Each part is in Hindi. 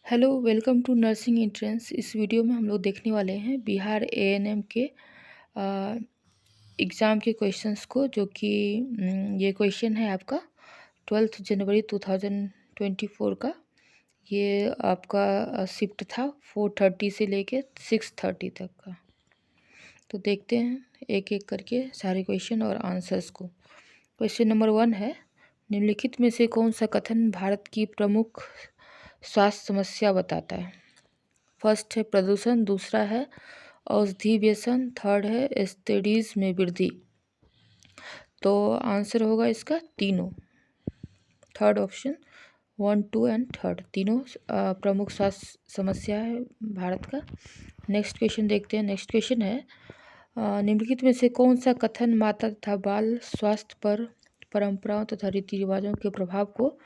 Hello, welcome to nursing entrance. इस वीडियो में हम लोग देखने वाले हैं बिहार एएनएम के एग्ज़ाम के क्वेश्चंस को, जो कि ये क्वेश्चन है आपका 12 जनवरी 2024 का। ये आपका शिफ्ट था 4:30 से लेके 6:30 तक का। तो देखते हैं एक एक करके सारे क्वेश्चन और आंसर्स को। क्वेश्चन नंबर 1 है, निम्नलिखित में से कौन सा कथन भारत की प्रमुख स्वास्थ्य समस्या बताता है? फर्स्ट है प्रदूषण, दूसरा है औषधि व्यसन, थर्ड है स्टडीज में वृद्धि। तो आंसर होगा इसका तीनों, थर्ड ऑप्शन 1, 2 एंड थर्ड, तीनों प्रमुख स्वास्थ्य समस्या है भारत का। नेक्स्ट क्वेश्चन देखते हैं। नेक्स्ट क्वेश्चन है, निम्नलिखित में से कौन सा कथन माता तथा बाल स्वास्थ्य पर परंपराओं तथा रीति रिवाजों के प्रभाव को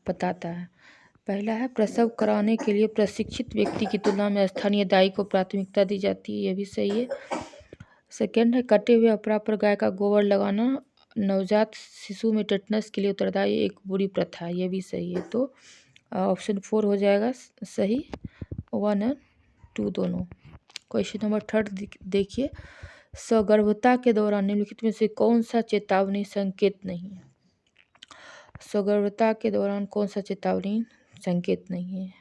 बताता है? पहला है, प्रसव कराने के लिए प्रशिक्षित व्यक्ति की तुलना में स्थानीय दाई को प्राथमिकता दी जाती है, ये भी सही है। सेकंड है, कटे हुए अपरा पर गाय का गोबर लगाना नवजात शिशु में टेटनस के लिए उत्तरदायी एक बुरी प्रथा है, ये भी सही है। तो ऑप्शन 4 हो जाएगा सही, 1 एंड 2 दोनों। क्वेश्चन नंबर थर्ड देखिए, सगर्भता के दौरान निम्नलिखित में से कौन सा चेतावनी संकेत नहीं है? सगर्भता के दौरान कौन सा चेतावनी संकेत नहीं है?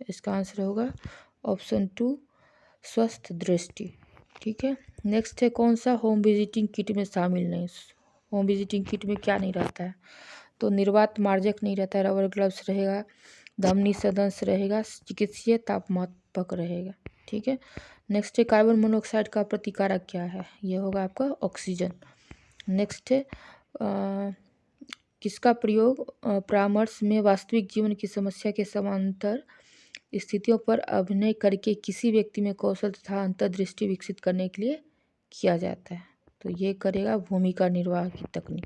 इसका आंसर होगा ऑप्शन 2, स्वस्थ दृष्टि। ठीक है। नेक्स्ट है, कौन सा होम विजिटिंग किट में शामिल नहीं? होम विजिटिंग किट में क्या नहीं रहता है? तो निर्वात मार्जक नहीं रहता है, रबर ग्लव्स रहेगा, धमनी सदंश रहेगा, चिकित्सीय तापमापक रहेगा। ठीक है। नेक्स्ट है, कार्बन मोनोऑक्साइड का प्रतिकारक क्या है? ये होगा आपका ऑक्सीजन। नेक्स्ट है, किसका प्रयोग परामर्श में वास्तविक जीवन की समस्या के समांतर स्थितियों पर अभिनय करके किसी व्यक्ति में कौशल तथा अंतर्दृष्टि विकसित करने के लिए किया जाता है? तो ये करेगा भूमिका निर्वाह की तकनीक।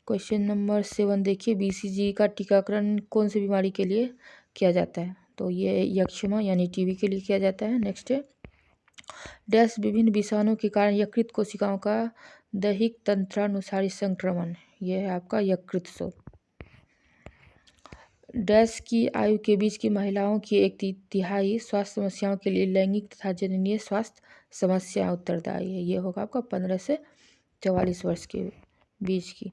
क्वेश्चन नंबर 7 देखिए, बीसीजी का टीकाकरण कौन सी बीमारी के लिए किया जाता है? तो ये यक्षमा यानी टीबी के लिए किया जाता है। नेक्स्ट है, डैश विभिन्न विषाणु के कारण यकृत कोशिकाओं का दैहिक तंत्रानुसारी संक्रमण, यह है आपका यकृत शोथ। डैश की आयु के बीच की महिलाओं की 1/3 स्वास्थ्य समस्याओं के लिए लैंगिक तथा जननीय स्वास्थ्य समस्या उत्तरदायी है, ये होगा आपका 15 से 44 वर्ष के बीच की।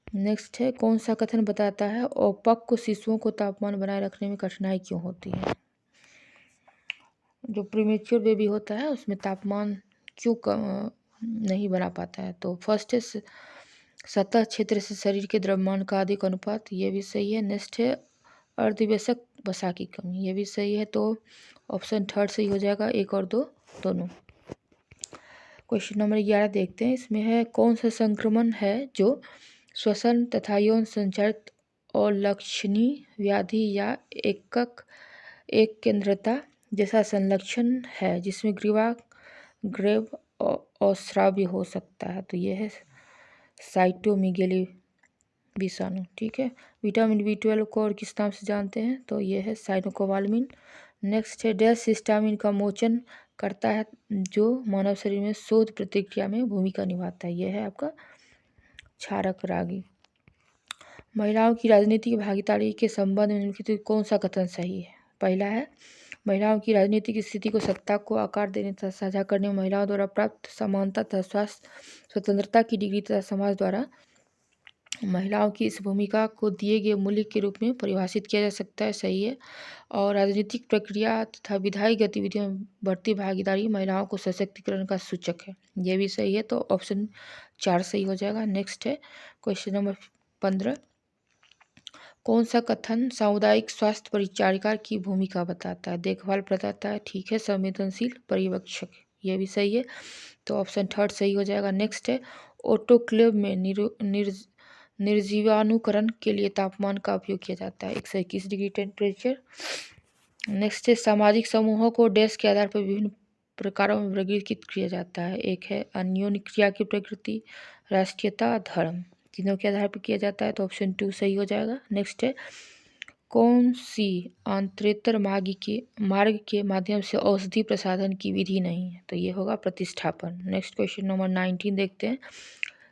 नेक्स्ट है, कौन सा कथन बताता है अपक्व शिशुओं को तापमान बनाए रखने में कठिनाई क्यों होती है? जो प्रीमेच्योर बेबी होता है उसमें तापमान क्यों नहीं बना पाता है? तो फर्स्ट है, सतह क्षेत्र से शरीर के द्रव्यमान का अधिक अनुपात, ये भी सही है। नेक्स्ट है, अर्धवेशक वसा की कमी, ये भी सही है। तो ऑप्शन थर्ड सही हो जाएगा, 1 और 2 दोनों। क्वेश्चन नंबर 11 देखते हैं। इसमें है, कौन सा संक्रमण है जो श्वसन तथा यौन संचारित और लक्षणीय व्याधि या एक केंद्रता जैसा संलक्षण है, जिसमें ग्रीवा ग्रेव और श्राव्य हो सकता है? तो यह है साइटोमेगाली विषाणु। ठीक है। विटामिन B12 को और किस नाम से जानते हैं? तो यह है साइनोकोबालमिन। नेक्स्ट है, डैश हिस्टामिन का मोचन करता है जो मानव शरीर में शोध प्रतिक्रिया में भूमिका निभाता है? यह है आपका क्षारक रागी। महिलाओं की राजनीतिक भागीदारी के संबंध में निम्नलिखित कौन सा कथन सही है? पहला है, महिलाओं की राजनीतिक स्थिति को सत्ता को आकार देने तथा साझा करने में महिलाओं द्वारा प्राप्त समानता तथा स्वास्थ्य स्वतंत्रता की डिग्री तथा समाज द्वारा महिलाओं की इस भूमिका को दिए गए मूल्य के रूप में परिभाषित किया जा सकता है, सही है। और राजनीतिक प्रक्रिया तथा विधायी गतिविधियों में बढ़ती भागीदारी महिलाओं को सशक्तिकरण का सूचक है, ये भी सही है। तो ऑप्शन 4 सही हो जाएगा। नेक्स्ट है क्वेश्चन नंबर 15, कौन सा कथन सामुदायिक स्वास्थ्य परिचारिका की भूमिका बताता है? देखभाल बताता है, ठीक है। संवेदनशील पर्यवेक्षक, ये भी सही है। तो ऑप्शन थर्ड सही हो जाएगा। नेक्स्ट है, ऑटोक्लेव में निर्जीवाणुकरण के लिए तापमान का उपयोग किया जाता है, 121 डिग्री टेम्परेचर। नेक्स्ट है, सामाजिक समूहों को डैश के आधार पर विभिन्न प्रकारों में वर्गीकृत किया जाता है। एक है अन्योन्य क्रिया की प्रकृति, राष्ट्रीयता, धर्म, तीनों के आधार पर किया जाता है। तो ऑप्शन 2 सही हो जाएगा। नेक्स्ट है, कौन सी आंतरेतर मार्ग के माध्यम से औषधि प्रसाधन की विधि नहीं है? तो ये होगा प्रतिस्थापन। नेक्स्ट क्वेश्चन नंबर 19 देखते हैं।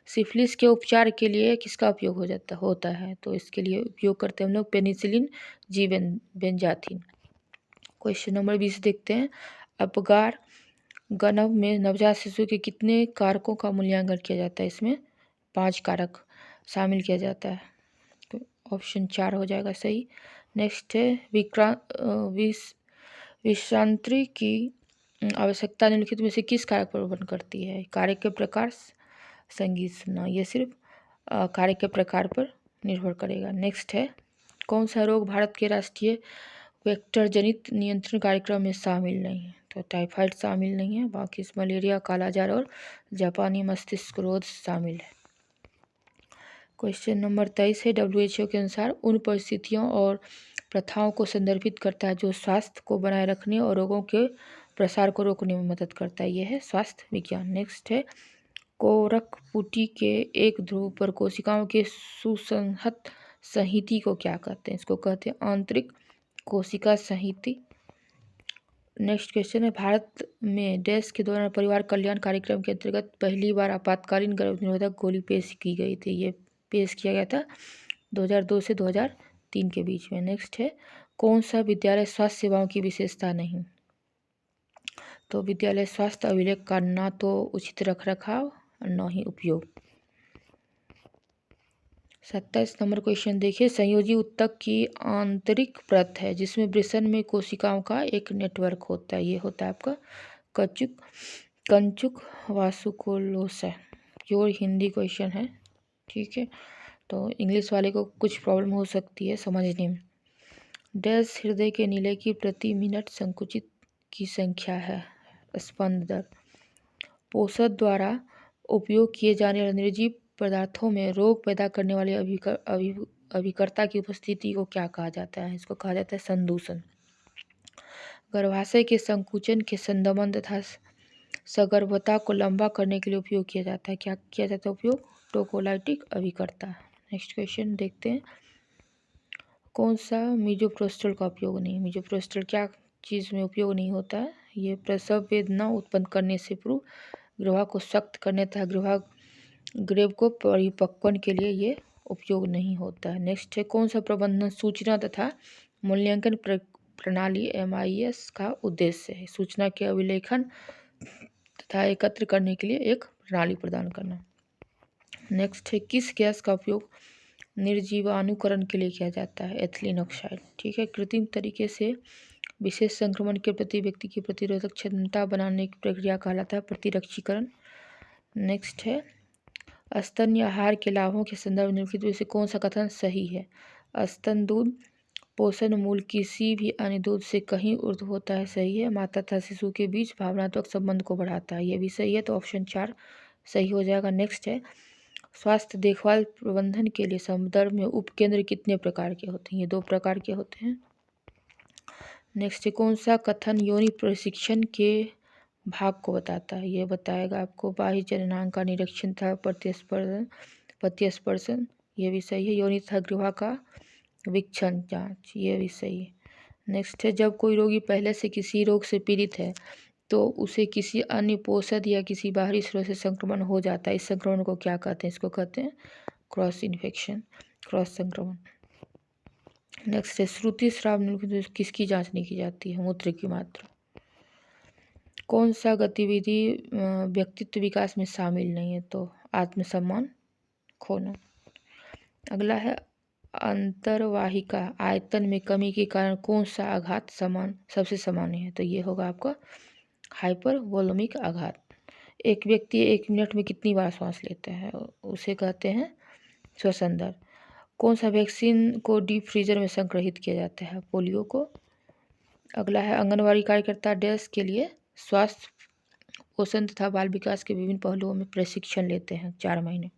सिफिलिस के उपचार के लिए किसका उपयोग होता है? तो इसके लिए उपयोग करते हैं हम लोग penicillin G benzathine. Question number 20 देखते हैं। अपगार गणव में नवजात शिशु के कितने कारकों का मूल्यांकन किया जाता है? इसमें 5 कारक शामिल किया जाता है, तो ऑप्शन 4 हो जाएगा सही। नेक्स्ट है विषांतरी की आवश्यकता निम्नलिखित में से किस कारक पर निर्भर करती है? कार्य के प्रकार, संगीत सुनना, ये सिर्फ कार्य के प्रकार पर निर्भर करेगा। नेक्स्ट है कौन सा रोग भारत के राष्ट्रीय वेक्टर जनित नियंत्रण कार्यक्रम में शामिल नहीं है? तो टाइफाइड शामिल नहीं है, बाकी मलेरिया, कालाजार और जापानी मस्तिष्क रोग शामिल है। क्वेश्चन नंबर 23 है। WHO के अनुसार उन परिस्थितियों और प्रथाओं को संदर्भित करता है जो स्वास्थ्य को बनाए रखने और रोगों के प्रसार को रोकने में मदद करता है। यह है स्वास्थ्य विज्ञान। नेक्स्ट है कोरकपुटी के एक ध्रुव पर कोशिकाओं के सुसंहत संहति को क्या कहते हैं? इसको कहते हैं आंतरिक कोशिका संहति। नेक्स्ट क्वेश्चन है। भारत में डैश के दौरान परिवार कल्याण कार्यक्रम के अंतर्गत पहली बार आपातकालीन गर्भ निरोधक गोली पेश की गई थी। ये पेश किया गया था 2002 से 2003 के बीच में। नेक्स्ट है कौन सा विद्यालय स्वास्थ्य सेवाओं की विशेषता नहीं? तो विद्यालय स्वास्थ्य अभिलेख का ना तो उचित रख रखाव और न ही उपयोग। 27 नंबर क्वेश्चन देखिए। संयोजी ऊतक की आंतरिक परत है जिसमें वृषण में कोशिकाओं का एक नेटवर्क होता है। ये होता है आपका कंचुक वासुकुलोसा। प्योर हिंदी क्वेश्चन है, ठीक है, तो इंग्लिश वाले को कुछ प्रॉब्लम हो सकती है समझने में। डैश हृदय के नीले की प्रति मिनट संकुचित की संख्या है। स्पंद दर पोषक द्वारा उपयोग किए जाने वाले निर्जीव पदार्थों में रोग पैदा करने वाले अभिकर्ता की उपस्थिति को क्या कहा जाता है? इसको कहा जाता है संदूषण। गर्भाशय के संकुचन के संदमन तथा सगर्भता को लंबा करने के लिए उपयोग किया जाता है। क्या किया जाता है उपयोग? टोकोलाइटिक अभिकर्ता। नेक्स्ट क्वेश्चन देखते हैं। कौन सा मीजोप्रोस्टल का उपयोग नहीं? मीजोप्रोस्टल क्या चीज़ में उपयोग नहीं होता है? ये प्रसव वेदना उत्पन्न करने से पूर्व ग्रीवा को सख्त करने तथा ग्रेव को परिपक्वन के लिए ये उपयोग नहीं होता है। नेक्स्ट है कौन सा प्रबंधन सूचना तथा मूल्यांकन प्रणाली MIS का उद्देश्य है? सूचना के अभिलेखन तथा एकत्र करने के लिए एक प्रणाली प्रदान करना। नेक्स्ट है किस गैस का उपयोग निर्जीवाणुकरण के लिए किया जाता है? एथिलीन ऑक्साइड, ठीक है। कृत्रिम तरीके से विशेष संक्रमण के प्रति व्यक्ति की प्रतिरोधक क्षमता बनाने की प्रक्रिया कहलाता है प्रतिरक्षीकरण। नेक्स्ट है स्तन्य आहार के लाभों के संदर्भ में निम्नलिखित में से कौन सा कथन सही है? स्तन दूध पोषण मूल किसी भी अन्य दूध से कहीं ऊर्ध्व होता है। सही है। माता तथा शिशु के बीच भावनात्मक संबंध को बढ़ाता है। यह भी सही है, तो ऑप्शन 4 सही हो जाएगा। नेक्स्ट है स्वास्थ्य देखभाल प्रबंधन के लिए संदर्भ में उपकेंद्र कितने प्रकार के होते हैं? ये 2 प्रकार के होते हैं। नेक्स्ट है कौन सा कथन योनि प्रशिक्षण के भाग को बताता है? ये बताएगा आपको बाह्य जननांग का निरीक्षण था प्रत्यस्पर्शन, ये भी सही है। योनि तथा ग्रीवा का वीक्षण जांच, ये भी सही है। नेक्स्ट है जब कोई रोगी पहले से किसी रोग से पीड़ित है तो उसे किसी अन्य पोषक या किसी बाहरी स्रोत से संक्रमण हो जाता है, इस संक्रमण को क्या कहते हैं? इसको कहते हैं क्रॉस इन्फेक्शन, क्रॉस संक्रमण। नेक्स्ट है श्रुति श्राव निम्नलिखित किसकी जांच नहीं की जाती है? मूत्र की मात्रा। कौन सा गतिविधि व्यक्तित्व विकास में शामिल नहीं है? तो आत्मसम्मान खोना। अगला है अंतर्वाहिका आयतन में कमी के कारण कौन सा आघात सबसे सामान्य है? तो ये होगा आपका हाइपरवोलेमिक आघात। एक व्यक्ति 1 मिनट में कितनी बार सांस लेता है? उसे कहते हैं श्वसन दर। कौन सा वैक्सीन को डीप फ्रीजर में संग्रहित किया जाता है? पोलियो को। अगला है आंगनबाड़ी कार्यकर्ता डैश के लिए स्वास्थ्य पोषण तथा बाल विकास के विभिन्न पहलुओं में प्रशिक्षण लेते हैं 4 महीने।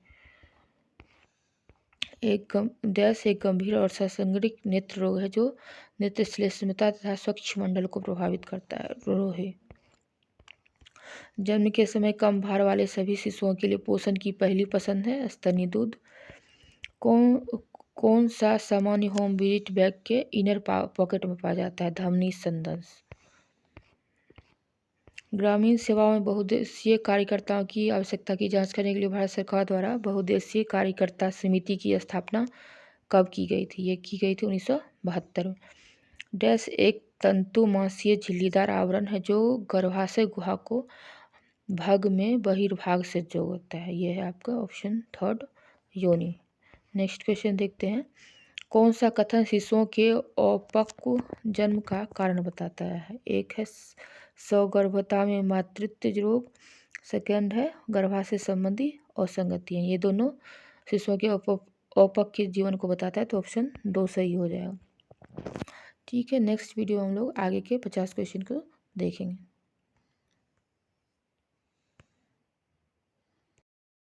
डैश एक गंभीर और ससंगरिक नेत्र रोग है जो नेत्र श्लेष्मता तथा स्वच्छ मंडल को प्रभावित करता है। रोहे जन्म के समय कम भार वाले सभी शिशुओं के लिए पोषण की पहली पसंद है स्तनीय दूध। कौन सा सामान्य होम विजिट बैग के इनर पॉकेट में पाया जाता है? धमनी संदंश। ग्रामीण सेवाओं में बहुउद्देशीय कार्यकर्ताओं की आवश्यकता की जांच करने के लिए भारत सरकार द्वारा बहुउद्देशीय कार्यकर्ता समिति की स्थापना कब की गई थी? ये की गई थी 1972 में। डैश एक तंतुमासीय झिल्लीदार आवरण है जो गर्भाशय गुहा को भाग में बहिर्भाग से जोड़ता है। ये है आपका ऑप्शन थर्ड, योनि। नेक्स्ट क्वेश्चन देखते हैं। कौन सा कथन शिशुओं के अपक्व जन्म का कारण बताता है? एक है सगर्भता में मातृत्व रोग, सेकंड है गर्भाशय संबंधी असंगतियाँ। ये दोनों शिशुओं के अपक्व जीवन को बताता है, तो ऑप्शन 2 सही हो जाएगा। ठीक है, नेक्स्ट वीडियो हम लोग आगे के 50 क्वेश्चन को देखेंगे।